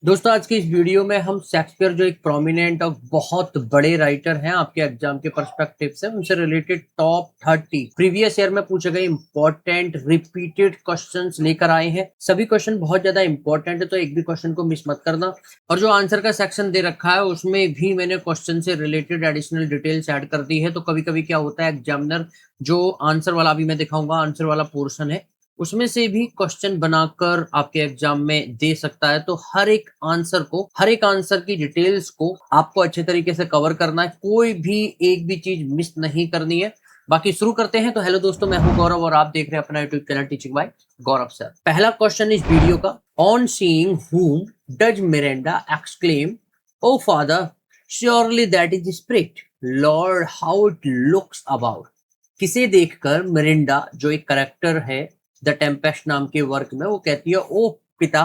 दोस्तों आज की इस वीडियो में हम शेक्सपियर जो एक प्रोमिनेंट और बहुत बड़े राइटर हैं आपके एग्जाम के पर्सपेक्टिव से उनसे रिलेटेड टॉप 30 प्रीवियस ईयर में पूछे गए इंपॉर्टेंट रिपीटेड क्वेश्चंस लेकर आए हैं। सभी क्वेश्चन बहुत ज्यादा इंपॉर्टेंट है तो एक भी क्वेश्चन को मिस मत करना। और जो आंसर का सेक्शन दे रखा है उसमें भी मैंने क्वेश्चन से रिलेटेड एडिशनल डिटेल्स ऐड कर दी है। तो कभी कभी क्या होता है एग्जामिनर जो आंसर वाला अभी मैं दिखाऊंगा आंसर वाला पोर्शन है उसमें से भी क्वेश्चन बनाकर आपके एग्जाम में दे सकता है। तो हर एक आंसर की डिटेल्स को आपको अच्छे तरीके से कवर करना है, कोई भी एक भी चीज मिस नहीं करनी है। बाकी शुरू करते हैं। तो हेलो दोस्तों, मैं हूं गौरव और आप देख रहे हैं अपना YouTube channel teaching by Gaurav sir. पहला क्वेश्चन इस वीडियो का, on seeing whom does Miranda exclaim O father surely that is spirit lord how it looks about. किसे देखकर मिरिंडा जो एक करेक्टर है द टेम्पेस्ट नाम के वर्क में वो कहती है, ओ पिता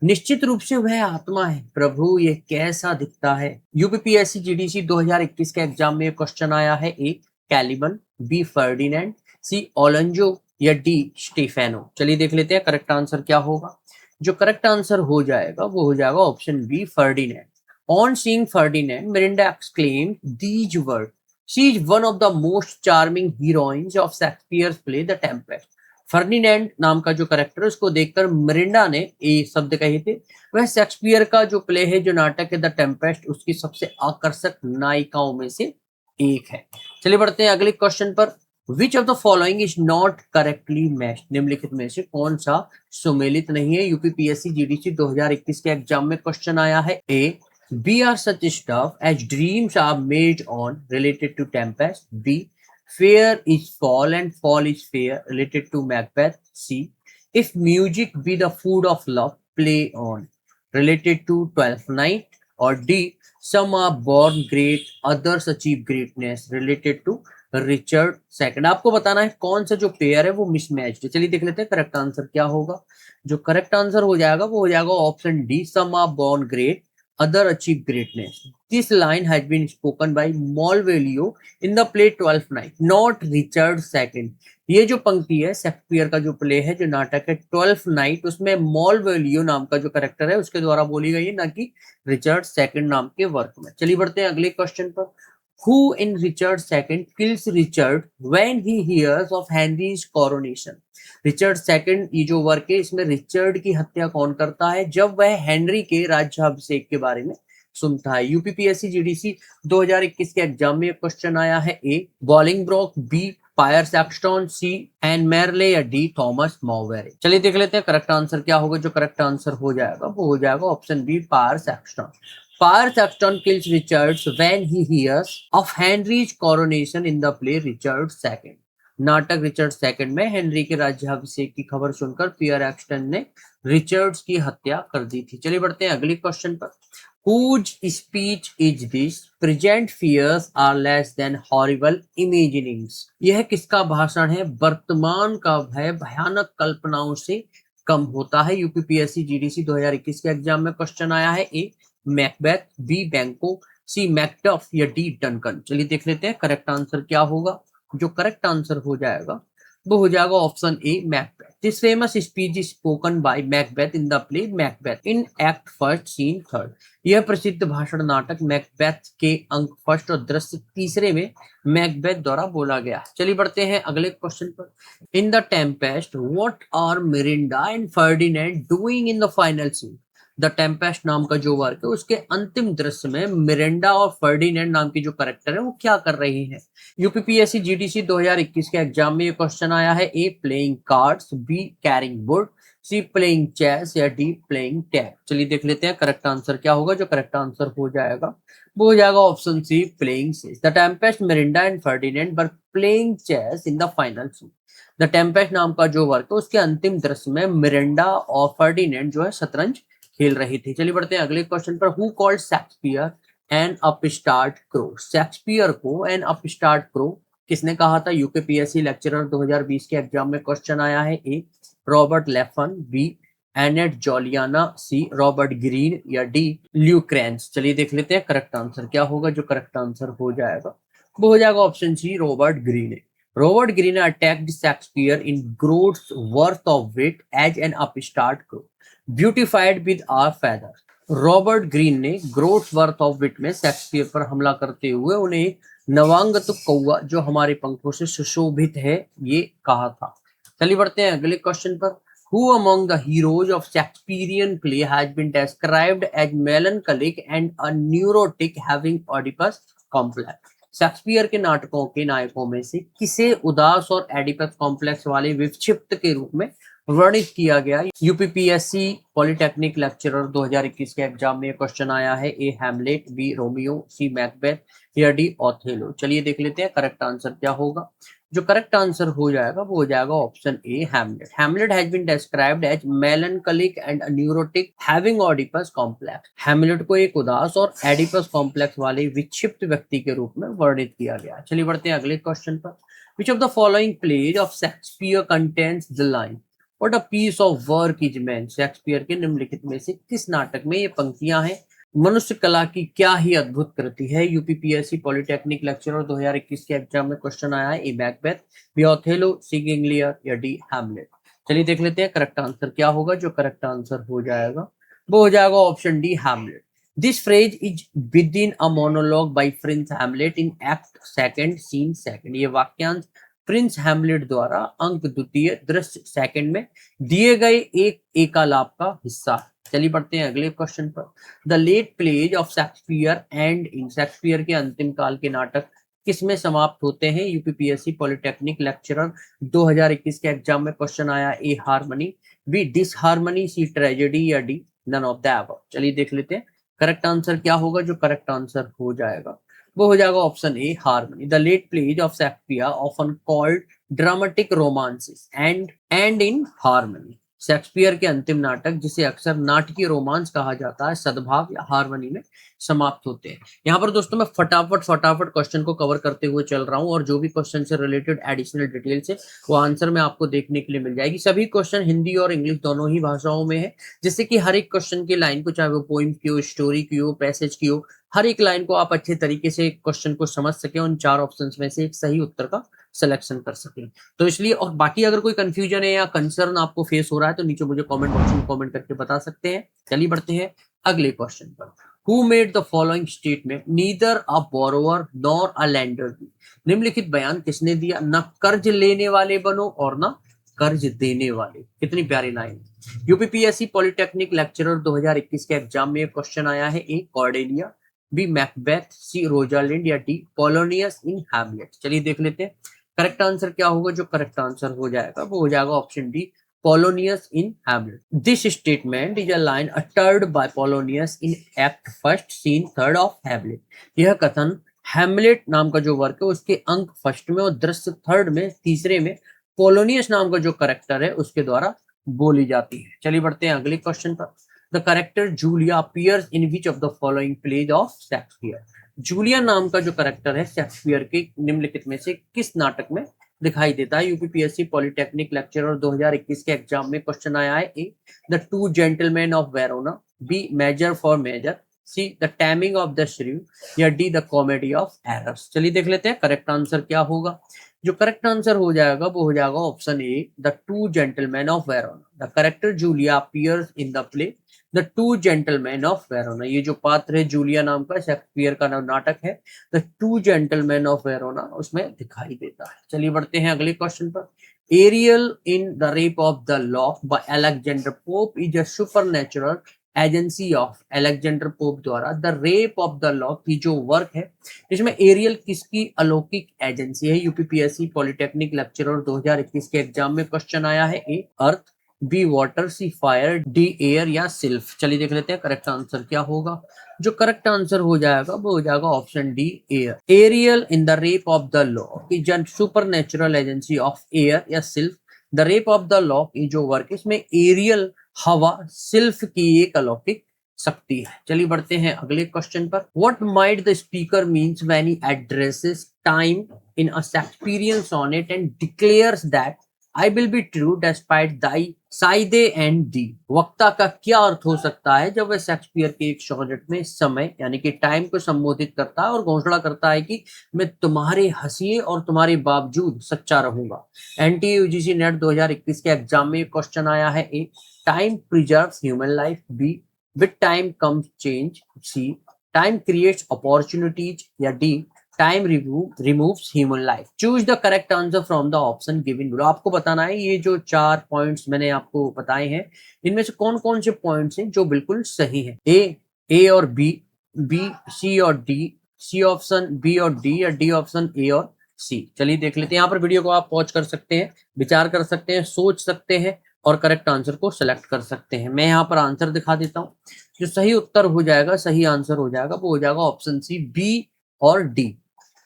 निश्चित रूप से वह आत्मा है, प्रभु ये कैसा दिखता है। यूपीपीएससी जीडीसी 2021 के एग्जाम में क्वेश्चन आया है। ए कैलिबन, बी फर्डिनेंड, सी ओलंजो या डी स्टीफेनो। चलिए देख लेते हैं करेक्ट आंसर क्या होगा। जो करेक्ट आंसर हो जाएगा वो हो जाएगा option B Ferdinand. On seeing Ferdinand Miranda exclaimed these word, she is one of the most charming heroines of Shakespeare's play the Tempest. Ferdinand नाम का जो करेक्टर है उसको देखकर मिरिंडा ने ये शब्द कहे थे। वह शेक्सपियर का जो प्ले है, जो नाटक है द टेम्पेस्ट, उसकी सबसे आकर्षक नायिकाओं में से एक है। चलिए बढ़ते हैं अगले क्वेश्चन पर। Which of the following is not correctly matched, निम्नलिखित में से कौन सा सुमेलित नहीं है। यूपीपीएससी जीडीसी 2021 के एग्जाम में क्वेश्चन आया है। A B are such stuff as dreams are made on related to Tempest. B fair is fall and fall is fair related to Macbeth. C if music be the food of love, play on related to 12th night. Or D some are born great others achieve greatness related to Richard second. आपको बताना है कौन सा जो pair है वो mismatched है। चलिए देख लेते हैं करेक्ट आंसर क्या होगा। जो करेक्ट आंसर हो जाएगा वो हो जाएगा option D, some are born great other achieve greatness. This line has been spoken by Malvolio in the play 12th Night, not Richard II. ये जो पंक्ति है शेक्सपियर का जो प्ले है, जो नाटक है 12th नाइट, उसमें मॉलवेलियो नाम का जो करेक्टर है उसके द्वारा बोली गई है, ना कि रिचर्ड सेकंड नाम के वर्क में। चलिए बढ़ते हैं अगले क्वेश्चन पर। Who in Richard II kills Richard when he hears of Henry's coronation? Richard second ये जो वर्क है इसमें रिचर्ड की हत्या कौन करता है जब वह हेनरी के राज्याभिषेक के बारे में सुनता है। यूपीपीएससी जीडीसी 2021 के एग्जाम में क्वेश्चन आया है। A Bolingbroke, B pier Saxton, C Aumerle या डी थॉमस मॉवेरे। चलिए देख लेते हैं करेक्ट आंसर क्या होगा। जो करेक्ट आंसर हो जाएगा वो हो जाएगा option B pier Saxton. Piers Saxton kills Richard when he hears of Henry's coronation in the play Richard II. नाटक रिचर्ड सेकंड में हेनरी के राज्याभिषेक की खबर सुनकर पियर एक्सटन ने रिचर्ड्स की हत्या कर दी थी। चलिए बढ़ते हैं अगले क्वेश्चन पर। Whose speech is this? Present fears are less than horrible imaginings. यह किसका भाषण है? वर्तमान का भय भयानक कल्पनाओं से कम होता है। यूपीपीएससी जीडीसी 2021 के एग्जाम में क्वेश्चन आया है। ए मैकबेथ, बी बैंको, सी मैकडफ या डी डनकन। चलिए देख लेते हैं करेक्ट आंसर क्या होगा। जो करेक्ट आंसर हो जाएगा वो हो जाएगा option A Macbeth. This famous speech is spoken by Macbeth in the play Macbeth in act first scene third. यह प्रसिद्ध भाषण नाटक मैकबेथ के अंक फर्स्ट और दृश्य तीसरे में मैकबेथ द्वारा बोला गया। चलिए बढ़ते हैं अगले क्वेश्चन पर। In the Tempest what are Miranda and Ferdinand doing in the final scene. The Tempest नाम का जो वर्क है उसके अंतिम दृश्य में मिरिंडा और फर्डिनेंड नाम की जो करेक्टर है वो क्या कर रही है। यूपीपीएससी जीडीसी 2021 के एग्जाम में ये क्वेश्चन आया है। A playing cards, B carrying wood, C playing chess या डी प्लेइंग टैग। चलिए देख लेते हैं करेक्ट आंसर क्या होगा। जो करेक्ट आंसर हो जाएगा वो हो जाएगा option C playing chess. The Tempest, Miranda and Ferdinand were playing chess in the final scene. The Tempest नाम का जो वर्क है उसके अंतिम दृश्य में मिरिंडा और फर्डिनेंड जो है शतरंज खेल रही थी। चलिए बढ़ते हैं अगले क्वेश्चन पर। Who called Shakespeare N upstart crow. Shakespeare को एन अपस्टार्ट क्रो किसने कहा था। यूपीपीएससी लेक्चरर 2020 के एग्जाम में क्वेश्चन आया है। A Robert Lefan, B Annette Juliana, C Robert Greene या डी ल्यूक्रेंस। चलिए देख लेते हैं करेक्ट आंसर क्या होगा। जो करेक्ट आंसर हो जाएगा वो हो जाएगा option C Robert Greene. Robert Greene attacked Shakespeare in Groat's Worth of Wit as an upstart crow, beautified with our feathers. Robert Greene ने ग्रोथ वर्थ ऑफ विट में शेक्सपियर पर हमला करते हुए उन्हें एक नवांगत कौवा जो हमारे पंखों से सुशोभित है ये कहा था। चलिए बढ़ते हैं अगले क्वेश्चन पर। Who among the heroes of Shakespearean play has been described as melancholic and a neurotic having Oedipus complex? Shakespeare के नाटकों के नायकों में से किसे उदास और एडिपस कॉम्प्लेक्स वाले विक्षिप्त के रूप में वर्णित किया गया? यूपीपीएससी पॉलिटेक्निक लेक्चरर 2021 के एग्जाम में क्वेश्चन आया है। ए हैमलेट, बी रोमियो, सी मैकबेथ या डी ओथेलो। चलिए देख लेते हैं करेक्ट आंसर क्या होगा। जो करेक्ट आंसर हो जाएगा वो हो जाएगा option A Hamlet. Hamlet has been described as melancholic and neurotic having Oedipus complex. Hamlet को एक उदास और एडिपस कॉम्प्लेक्स वाले विक्षिप्त व्यक्ति के रूप में वर्णित किया गया। चलिए बढ़ते हैं अगले क्वेश्चन पर। Which of the following plays of Shakespeare contains the line What a piece of work is man? Shakespeare के निम्नलिखित में से किस नाटक में ये पंक्तियां हैं? मनुष्य कला की क्या ही अद्भुत कृति है। यूपीपीएससी पॉलिटेक्निक लेक्चरर 2021 के एग्जाम में क्वेश्चन आया है। ए मैकबेथ, बी ओथेलो, सी किंग लियर या डी हैमलेट। चलिए देख लेते हैं करेक्ट आंसर क्या होगा। जो करेक्ट आंसर हो जाएगा वो हो जाएगा option D Hamlet. This phrase is within a monologue by Prince Hamlet in Act Second, Scene Second. ये वाक्यांश प्रिंस हैमलेट द्वारा अंक द्वितीय दृश्य सेकंड में दिए गए एक एकालाप का हिस्सा है। चलिए बढ़ते हैं अगले क्वेश्चन पर। The late plays of Shakespeare end in Shakespeare के अंतिम काल के नाटक किसमें समाप्त होते हैं? यूपीपीएससी पॉलिटेक्निक लेक्चरर 2021 के एग्जाम में क्वेश्चन आया। A harmony, B disharmony, C tragedy या D none of the above. चलिए देख लेते हैं करेक्ट आंसर क्या होगा। जो करेक्ट आंसर हो जाएगा वो हो जाएगा option A harmony. The late plays of Shakespeare often called dramatic romances end in harmony. Shakespeare के अंतिम नाटक जिसे अक्सर नाटकीय रोमांस कहा जाता है सद्भाव या हार्मनी में समाप्त होते हैं। यहाँ पर दोस्तों मैं फटाफट क्वेश्चन को कवर करते हुए चल रहा हूँ और जो भी क्वेश्चन से रिलेटेड एडिशनल डिटेल्स है वो आंसर में आपको देखने के लिए मिल जाएगी। सभी क्वेश्चन हिंदी और इंग्लिश दोनों ही भाषाओं में है, जिससे कि हर एक क्वेश्चन की लाइन को, चाहे वो पोइम की हो, स्टोरी की हो, पैसेज की हो, हर एक लाइन को आप अच्छे तरीके से क्वेश्चन को समझ सके, उन चार ऑप्शंस में से एक सही उत्तर का सिलेक्शन कर सके। तो इसलिए, और बाकी अगर कोई कंफ्यूजन है या कंसर्न आपको फेस हो रहा है तो नीचे मुझे कमेंट बॉक्स में कमेंट करके बता सकते हैं। चलिए बढ़ते हैं अगले क्वेश्चन पर। Who made the following statement? Neither a borrower nor a lender be. निम्नलिखित बयान किसने दिया? न कर्ज लेने वाले बनो और न कर्ज देने वाले। कितनी प्यारी लाइन। यूपीपीएससी पॉलिटेक्निक लेक्चरर 2021 के एग्जाम में क्वेश्चन आया है। ए कॉर्डेलिया, बी मैकबेथ, सी रोजालिंड या डी पोलोनियस इन हैमलेट। चलिए देख लेते हैं करेक्ट आंसर क्या होगा। जो करेक्ट आंसर हो जाएगा वो हो जाएगा option D Polonius in Hamlet. This statement is a line uttered by Polonius in act first scene third of Hamlet. यह कथन हैमलेट नाम का जो वर्क है उसके अंक फर्स्ट में और दृश्य थर्ड में, तीसरे में पोलोनियस नाम का जो करेक्टर है उसके द्वारा बोली जाती है। चलिए बढ़ते हैं अगले क्वेश्चन पर। The character Julia appears in which of the following pledge of Shakespeare. Julia नाम का जो करेक्टर है शेक्सपियर के निम्नलिखित में से किस नाटक में दिखाई देता है? यूपीपीएससी पॉलिटेक्निक लेक्चरर 2021 के एग्जाम में क्वेश्चन आया है। A the two gentleman of Verona, B measure for measure, C the taming of the shrew या D the comedy of errors. चलिए देख लेते हैं करेक्ट आंसर क्या होगा। जो करेक्ट आंसर हो जाएगा वो हो जाएगा option A the two gentleman of Verona. The character Julia appears in the play the two gentleman of Verona. ये जो पात्र है जूलिया नाम का, शेक्सपियर का नाटक है the two gentleman of Verona, उसमें दिखाई देता है। चलिए बढ़ते हैं अगले क्वेश्चन पर। Ariel in the rape of the lock by Alexander Pope is a supernatural agency of. Alexander Pope द्वारा the rape of the lock की जो वर्क है इसमें एरियल किसकी अलौकिक एजेंसी है? यूपीपीएससी पॉलिटेक्निक लेक्चरर 2021 के एग्जाम में क्वेश्चन आया है। ए अर्थ, B water, C fire, D air या सिल्फ। चलिए देख लेते हैं करेक्ट आंसर क्या होगा। जो करेक्ट आंसर हो जाएगा वो हो जाएगा option D air. Ariel in the rape of the lock is a supernatural agency of air या sylph. The rape of the lock ये जो वर्क इसमें एरियल हवा, सिल्फ की एक अलौकिक शक्ति है। चलिए बढ़ते हैं अगले क्वेश्चन पर। What might the speaker means when he addresses time in a Shakespearean sonnet and declares that I will be true despite thy scythe and thee. वक्ता का क्या अर्थ हो सकता है जब वह शेक्सपियर के एक सोनेट में समय यानी कि टाइम को संबोधित करता है और घोषणा करता है कि मैं तुम्हारे हंसिए और तुम्हारे बावजूद सच्चा रहूंगा। एनटीए-यूजीसी नेट 2021 के एग्जाम में क्वेश्चन आया है। A time preserves human life, B with time comes change, C time creates opportunities, या D time removes human life. Choose the correct answer from the option given below. आपको बताना है ये जो 4 पॉइंट्स मैंने आपको बताए हैं, इनमें से कौन कौन से पॉइंट्स हैं जो बिल्कुल सही है। ए और बी, बी सी और डी, सी ऑप्शन, बी और डी, या डी ऑप्शन ए और सी। चलिए देख लेते हैं। यहाँ पर वीडियो को आप पॉज कर सकते हैं, विचार कर सकते हैं, सोच सकते हैं और करेक्ट आंसर को सेलेक्ट कर सकते हैं। मैं यहाँ पर आंसर दिखा देता हूँ। जो सही उत्तर हो जाएगा, सही आंसर हो जाएगा, वो हो जाएगा ऑप्शन सी, बी और D.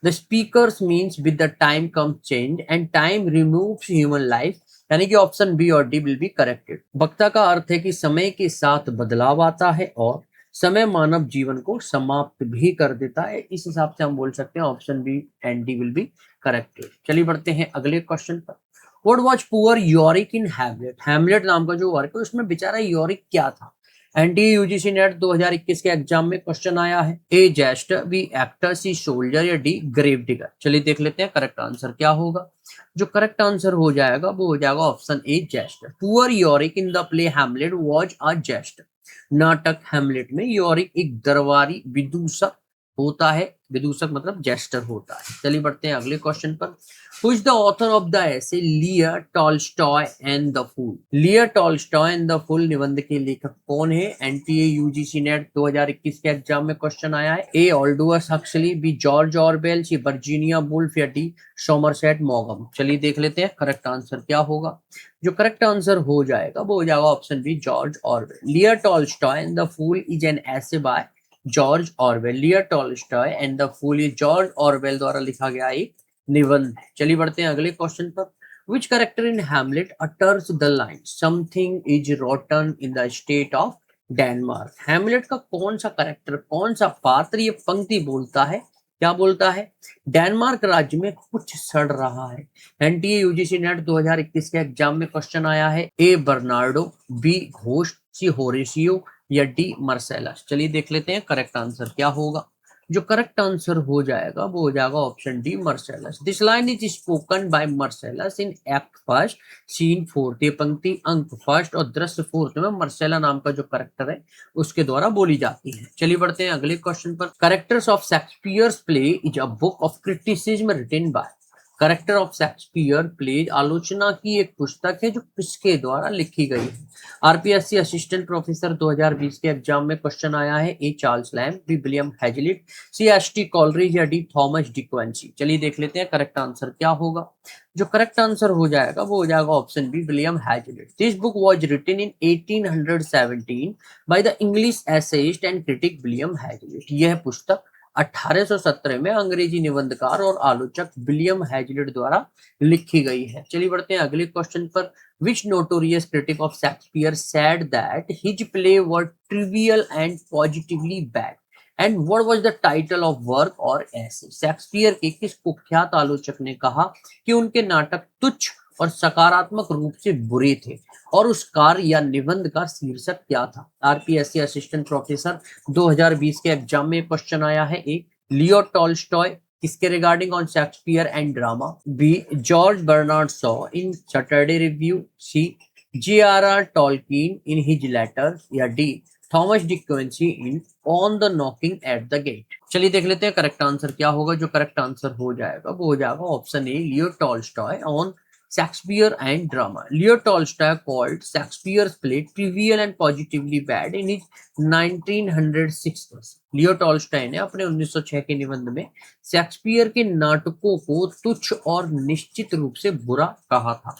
The speakers means with the time come change and time removes human life, यानी कि ऑप्शन बी और डी विल बी करेक्टेड। वक्ता का अर्थ है कि समय के साथ बदलाव आता है और समय मानव जीवन को समाप्त भी कर देता है। इस हिसाब से हम बोल सकते हैं option B and D will be corrected. चलिए बढ़ते हैं अगले क्वेश्चन पर। What was poor Yorick in Hamlet? Hamlet नाम का जो वर्क है उसमें बेचारा योरिक क्या था? एनटीए यूजीसी नेट 2021 के एग्जाम में क्वेश्चन आया है। A jester, B actor, C soldier, या डी ग्रेव डिगर। चलिए देख लेते हैं करेक्ट आंसर क्या होगा। जो करेक्ट आंसर हो जाएगा वो हो जाएगा option A jester. Poor Yorick in the play Hamlet was a jester. नाटक हैमलेट में योरिक एक दरबारी विदूषक होता है। विदूषक मतलब जेस्टर होता है। चलिए बढ़ते हैं अगले क्वेश्चन पर। Who is the author of the essay Leo Tolstoy and the Fool? Leo Tolstoy and the Fool निबंध के लेखक कौन है? एनटीए यूजीसी नेट 2021 के एग्जाम में क्वेश्चन आया है। ए ऑल्डोअस हक्सली, बी जॉर्ज ऑरवेल, सी वर्जीनिया वुल्फ, या डी सोमरसेट मॉगम। चलिए देख लेते हैं करेक्ट आंसर क्या होगा। जो करेक्ट आंसर हो जाएगा वो हो जाएगा option B George Orwell. Leo Tolstoy and the Fool is an essay by George Orwell. Leo Tolstoy and the Fool is George Orwell द्वारा लिखा गया एक निबंध। चलिए बढ़ते हैं अगले क्वेश्चन पर। Which character in Hamlet utters the line something is rotten in the state of Denmark? Hamlet का कौन सा करेक्टर, कौन सा पात्र ये पंक्ति बोलता है? क्या बोलता है? डेनमार्क राज्य में कुछ सड़ रहा है। एनटीए यूजीसी नेट 2021 के एग्जाम में क्वेश्चन आया है। ए बर्नार्डो, बी घोस्ट, सी होरेशियो, या डी मार्सेलस। चलिए देख लेते हैं करेक्ट आंसर क्या होगा। जो करेक्ट आंसर हो जाएगा वो हो जाएगा option D Marcellus. This line is spoken by Marcellus in act first scene fourth. ये पंक्ति अंक फर्स्ट और दृश्य फोर्थ में मार्सेला नाम का जो करेक्टर है उसके द्वारा बोली जाती है। चलिए बढ़ते हैं अगले क्वेश्चन पर। Characters of Shakespeare's play is a book of criticism written by. Character of Shakespeare plays आलोचना की एक पुस्तक है जो किसके द्वारा लिखी गई है? आरपीएससी असिस्टेंट प्रोफेसर 2020 के एग्जाम में क्वेश्चन आया है। A Charles Lamb, B William Hazlitt, C ST Coleridge, या डी थॉमस डिक्वेंसी। चलिए देख लेते हैं करेक्ट आंसर क्या होगा। जो करेक्ट आंसर हो जाएगा वो हो जाएगा option B William Hazlitt. This book was written in 1817 by the English essayist and critic William Hazlitt. यह पुस्तक 1817 में अंग्रेजी निबंधकार और आलोचक विलियम हैजलिट द्वारा लिखी गई है। चलिए बढ़ते हैं अगले क्वेश्चन पर। Which notorious critic of Shakespeare said that his play were trivial and positively bad? And what was the title of work or essay? Shakespeare के किस कुख्यात आलोचक ने कहा कि उनके नाटक तुच्छ और सकारात्मक रूप से बुरे थे, और उस कार्य या निबंध का शीर्षक क्या था? आरपीएससी असिस्टेंट प्रोफेसर 2020 के एग्जाम में क्वेश्चन आया है। एक लियो टॉल्स्टॉय किसके regarding on Shakespeare and drama, B George Bernard Shaw in Saturday review, C J.R.R. Tolkien in his letters, या D Thomas De Quincey in on the knocking at the gate. चलिए देख लेते हैं correct answer क्या होगा। जो correct answer हो जाएगा वो हो जाएगा option A Leo Tolstoy on Shakespeare and drama. Leo Tolstoy called Shakespeare's play trivial and positively bad in his 1906. Leo Tolstoy ने अपने 1906 के निबंध में शेक्सपियर के नाटकों को तुच्छ और निश्चित रूप से बुरा कहा था।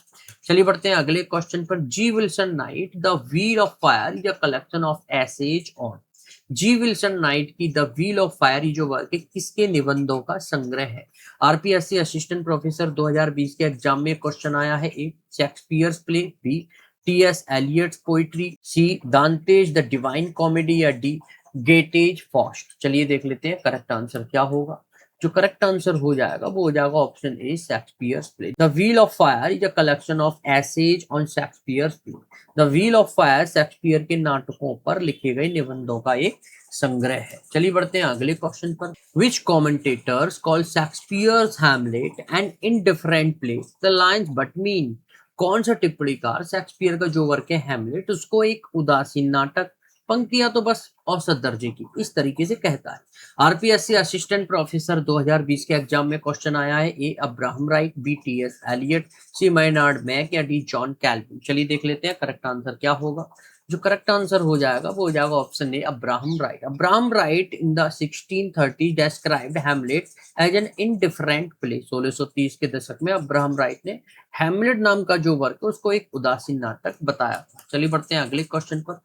चलिए बढ़ते हैं अगले क्वेश्चन पर। G Wilson Knight the wheel of fire is a collection of essays on. G Wilson Knight की द व्हील ऑफ फायर जो वर्क है किसके निबंधों का संग्रह है? आरपीएससी असिस्टेंट प्रोफेसर 2020 के एग्जाम में क्वेश्चन आया है। A Shakespeare's play, B TS. Eliot's poetry, C Dante's the divine comedy, या डी गेटेज फॉस्ट। चलिए देख लेते हैं करेक्ट आंसर क्या होगा। जो करेक्ट आंसर हो जाएगा वो हो जाएगा option A Shakespeare's play. The wheel of fire is a collection of essays on Shakespeare's play. The wheel of Fire Shakespeare के नाटकों पर लिखे गए निबंधों का एक संग्रह है। चलिए बढ़ते हैं अगले क्वेश्चन पर। Which commentators call Shakespeare's Hamlet an indifferent play the lines but mean. कौन सा टिप्पणीकार शेक्सपियर का जो वर्क है हैमलेट उसको एक उदासीन नाटक, पंक्तियां तो बस औसत दर्जे की, इस तरीके से कहता है। आरपीएससी असिस्टेंट प्रोफेसर 2020 के एग्जाम में क्वेश्चन आया है, A Abraham Wright, B TS Eliot, C Maynard Mack या डी जॉन कैल्विन। चलिए देख लेते हैं करेक्ट आंसर क्या होगा। जो करेक्ट आंसर हो जाएगा वो हो जाएगा option A Abraham Wright. Abraham Wright in the 1630 described Hamlet as an indifferent play. 1630 के दशक में अब्राहम राइट ने हैमलेट नाम का जो वर्क है उसको एक उदासीन नाटक बताया था। चलिए बढ़ते हैं अगले क्वेश्चन पर।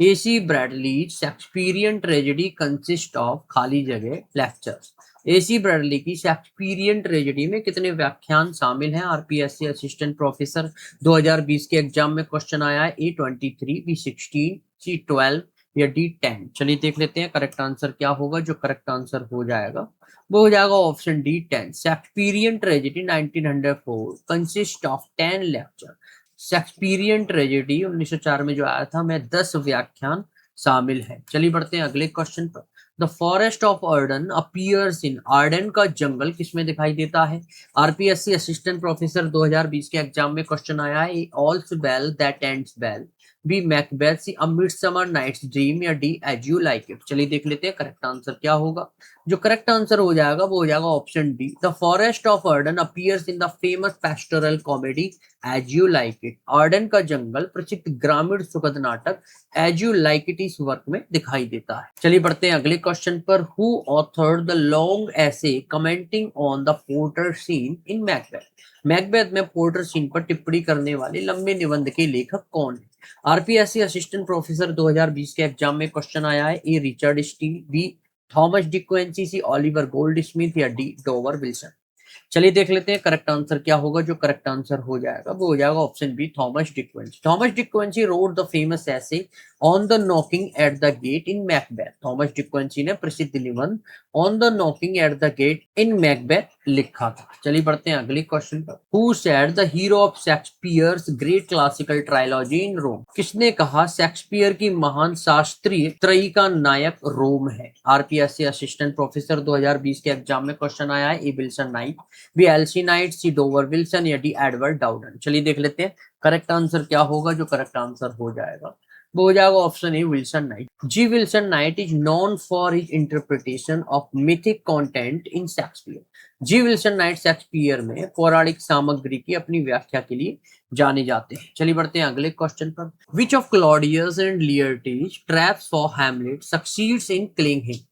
AC Bradley Shakespearean tragedy consist of खाली जगह लेक्चर्स। एसी ब्रैडली की शेक्सपियरियन ट्रेजेडी में कितने व्याख्यान शामिल हैं? आरपीएससी असिस्टेंट प्रोफेसर 2020 के एग्जाम में क्वेश्चन आया है, A23, B16, C12 या D10। चलिए देख लेते हैं करेक्ट आंसर क्या होगा। जो करेक्ट आंसर हो जाएगा वो हो जाएगा option D 10। Shakespearean tragedy 1904 consist of 10 lecture. Shakespearean tragedy 1904 में जो आया था में 10 व्याख्यान शामिल है। चलिए बढ़ते हैं अगले क्वेश्चन पर। The Forest of Arden appears in, Arden का जंगल किसमें दिखाई देता है? आरपीएससी असिस्टेंट प्रोफेसर 2020 के एग्जाम में क्वेश्चन आया है, all's well that ends well, B Macbeth, C a midsummer night's dream या D as you like it. चलिए देख लेते हैं करेक्ट आंसर क्या होगा। जो करेक्ट आंसर हो जाएगा वो हो जाएगा option D. The Forest of Arden appears in the famous pastoral comedy As you like It. Arden का जंगल प्रसिद्ध ग्रामीण सुखद नाटक एज यू लाइक इट इस वर्क में दिखाई देता है। चलिए बढ़ते हैं अगले क्वेश्चन पर। Who authored the long essay commenting on the porter seen in Macbeth. Macbeth में पोर्टर सीन पर टिप्पणी करने वाले लंबे निबंध के लेखक कौन है? आरपीएससी असिस्टेंट प्रोफेसर 2020 के एग्जाम में क्वेश्चन आया है, ए रिचर्ड स्टील, बी थॉमस डिक्वेंसी, सी ऑलिवर गोल्ड स्मिथ या डी डोवर विल्सन। चलिए देख लेते हैं करेक्ट आंसर क्या होगा। जो करेक्ट आंसर हो जाएगा वो हो जाएगा option B Thomas De Quincey. Thomas De Quincey wrote the famous essay on the knocking at the gate in Macbeth. Thomas De Quincey ने प्रसिद्ध निबंध on the knocking at the gate in Macbeth लिखा था। चलिए बढ़ते हैं अगले क्वेश्चन पर। Who said the hero of Shakespeare's great classical trilogy in Rome. किसने कहा शेक्सपियर की महान शास्त्रीय त्रयी का नायक रोम है? आरपीएससी असिस्टेंट प्रोफेसर 2020 के एग्जाम में क्वेश्चन आया है, A Wilson Knight, B L C Knight, C Dover Wilson या डी एडवर्ड डाउडन। चलिए देख लेते हैं करेक्ट आंसर क्या होगा। जो करेक्ट आंसर हो जाएगा वो हो जाएगा option A Wilson Knight. G Wilson Knight is known for his interpretation of mythic content in Shakespeare. G Wilson Knight Shakespeare में पौराणिक सामग्री की अपनी व्याख्या के लिए जाने जाते हैं। चलिए बढ़ते हैं अगले क्वेश्चन पर। Which of Claudius and Laertes traps for Hamlet succeeds in killing him.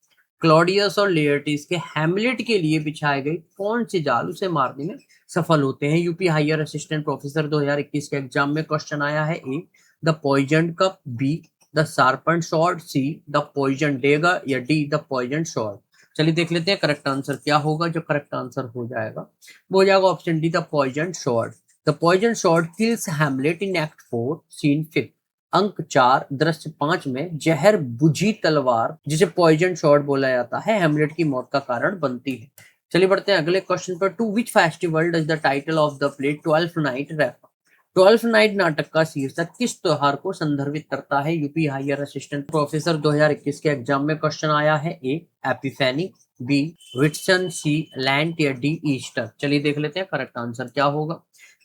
Claudius और लेयर्टिस के हैमलेट के लिए बिछाए गए कौन से जाल उसे मारने में सफल होते हैं? यूपी हायर असिस्टेंट प्रोफेसर 2021 के एग्जाम में क्वेश्चन आया है, A the poison cup, B the sharpen sword, C the poison dagger या डी द पॉइजन स्वॉर्ड। चलिए देख लेते हैं करेक्ट आंसर क्या होगा। जो करेक्ट आंसर हो जाएगा वो हो जाएगा option D the poison sword. The poison sword kills Hamlet in act 4 scene 5। अंक 4 दृश्य 5 में जहर बुझी तलवार जिसे पॉइजन शॉट बोला जाता है हेमलेट की मौत का कारण बनती है। चलिए बढ़ते हैं अगले क्वेश्चन पर। To which festival does the title of the play 12th Night refer. 12th Night नाटक का शीर्षक किस त्योहार को संदर्भित करता है? यूपी हायर असिस्टेंट प्रोफेसर 2021 के एग्जाम में क्वेश्चन आया है, ए एपिफैनी, बी विट्सन, सी लैंट या डी ईस्टर। चलिए देख लेते हैं करेक्ट आंसर क्या होगा।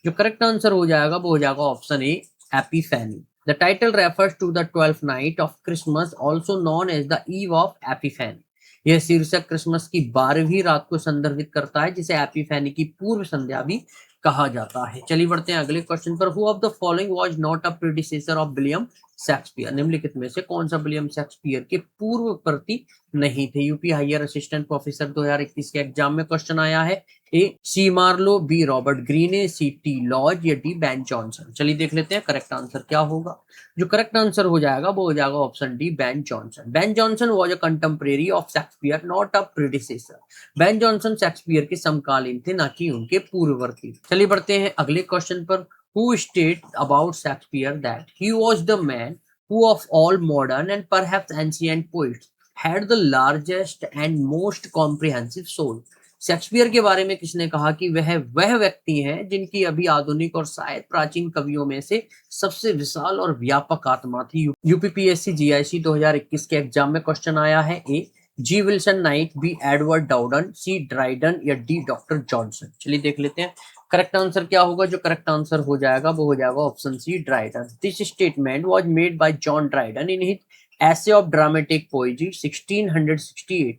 जो करेक्ट आंसर हो जाएगा वो हो जाएगा option A epiphany. The title refers to the 12th night of Christmas, also known as the Eve of Epiphany. यह शीर्षक क्रिसमस की 12वीं रात को संदर्भित करता है जिसे एपिफैनी की पूर्व संध्या भी कहा जाता है। चलिए बढ़ते हैं अगले क्वेश्चन पर। Who of the following was not a predecessor of William Shakespeare. निम्नलिखित में से कौन सा विलियम शेक्सपियर के पूर्व प्रति नहीं थे? यूपी हायर असिस्टेंट प्रोफेसर 2021 के एग्जाम में क्वेश्चन आया है, A C Marlowe, B Robert Greene, C T Lodge या डी बेन जॉनसन। चलिए देख लेते हैं करेक्ट आंसर क्या होगा। जो करेक्ट आंसर हो जाएगा वो हो जाएगा option D Ben Johnson. Ben Jonson was a contemporary of Shakespeare, not a predecessor. Ben Jonson Shakespeare के समकालीन थे, ना कि उनके पूर्ववर्ती। चलिए बढ़ते हैं अगले क्वेश्चन पर। Who stated about Shakespeare that he was the man who of all modern and perhaps ancient poets had the largest and most comprehensive soul। Shakespeare के बारे में किसने कहा कि वह व्यक्ति हैं जिनकी अभी आधुनिक और शायद प्राचीन कवियों में से सबसे विशाल और व्यापक आत्मा थी? यूपीपीएससी जीआईसी 2021 के एग्जाम में क्वेश्चन आया है, ए जी विल्सन नाइट, बी एडवर्ड डाउडन, सी ड्राइडन या डी डॉक्टर जॉनसन। चलिए देख लेते हैं करेक्ट आंसर क्या होगा। जो करेक्ट आंसर हो जाएगा वो हो जाएगा option C Dryden. This statement was made by John Dryden in his essay of dramatic poetry 1668।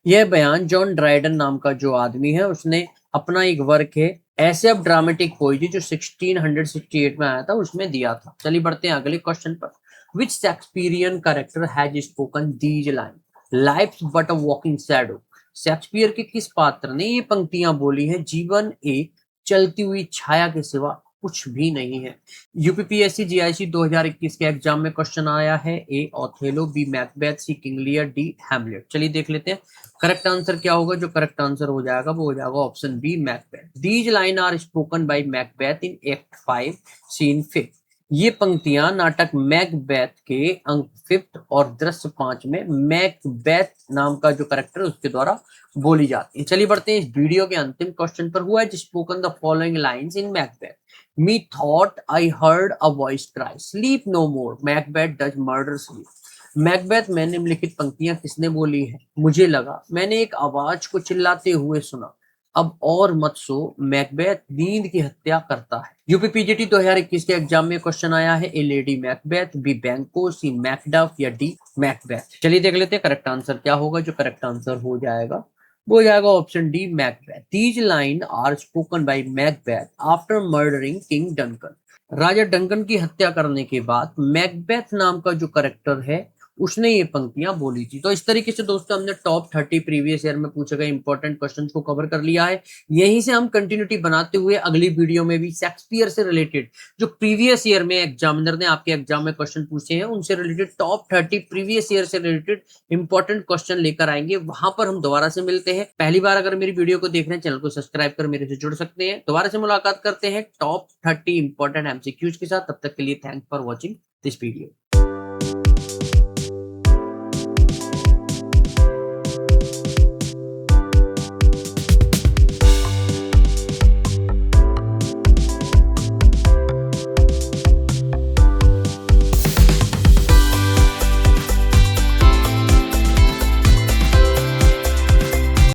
यह बयान जॉन ड्राइडन नाम का जो आदमी है उसने अपना एक वर्क है ऐसे ऑफ ड्रामेटिक पोइट्री जो 1668 में आया था उसमें दिया था। चलिए बढ़ते हैं अगले क्वेश्चन पर। Which Shakespearean character has spoken these line, life but a walking shadow. Shakespeare के किस पात्र ने ये पंक्तियां बोली है, जीवन एक चलती हुई छाया के सिवा कुछ भी नहीं है। यूपीपीएससी जीआईसी 2021 के एग्जाम में क्वेश्चन आया है, ए ऑथेलो, बी मैकबेथ, सी किंग लियर, डी हैमलेट। चलिए देख लेते हैं करेक्ट आंसर क्या होगा। जो करेक्ट आंसर हो जाएगा वो हो जाएगा option B Macbeth. These line are spoken by Macbeth in act 5 scene 5। ये पंक्तियां नाटक मैकबेथ के अंक 5 और दृश्य 5 में मैकबेथ नाम का जो करेक्टर है उसके द्वारा बोली जाती है। चलिए बढ़ते हैं इस वीडियो के अंतिम क्वेश्चन पर। हुआ है spoken the following lines in Macbeth. Me thought I heard a voice cry, sleep no more, Macbeth does murder sleep। Macbeth में निम्नलिखित पंक्तियां किसने बोली है, मुझे लगा मैंने एक आवाज को चिल्लाते हुए सुना, अब और मत सो, मैकबेथ नींद की हत्या करता है। यूपीपीजीटी 2021 के एग्जाम में क्वेश्चन आया है, ए लेडी मैकबेथ, बी बैंको, सी मैकडफ या डी मैकबेथ। चलिए देख लेते हैं करेक्ट आंसर क्या होगा। जो करेक्ट आंसर हो जाएगा वो हो जाएगा option D Macbeth. These line are spoken by Macbeth after murdering king Duncan. राजा डंकन की हत्या करने के बाद मैकबेथ नाम का जो करेक्टर है उसने ये पंक्तियां बोली थी। तो इस तरीके से दोस्तों हमने टॉप 30 प्रीवियस ईयर में पूछे गए इंपॉर्टेंट क्वेश्चंस को कवर कर लिया है। यहीं से हम कंटिन्यूटी बनाते हुए अगली वीडियो में भी शेक्सपियर से रिलेटेड जो प्रीवियस ईयर में एग्जामिनर ने आपके एग्जाम में क्वेश्चन पूछे हैं उनसे रिलेटेड टॉप 30 प्रीवियस ईयर से रिलेटेड इंपॉर्टेंट क्वेश्चन लेकर आएंगे। वहां पर हम दोबारा से मिलते हैं। पहली बार अगर मेरी वीडियो को देख रहे हैं चैनल को सब्सक्राइब कर मेरे से जुड़ सकते हैं। दोबारा से मुलाकात करते हैं टॉप 30 इंपॉर्टेंट एमसीक्यूज के साथ। तब तक के लिए thanks for watching this video.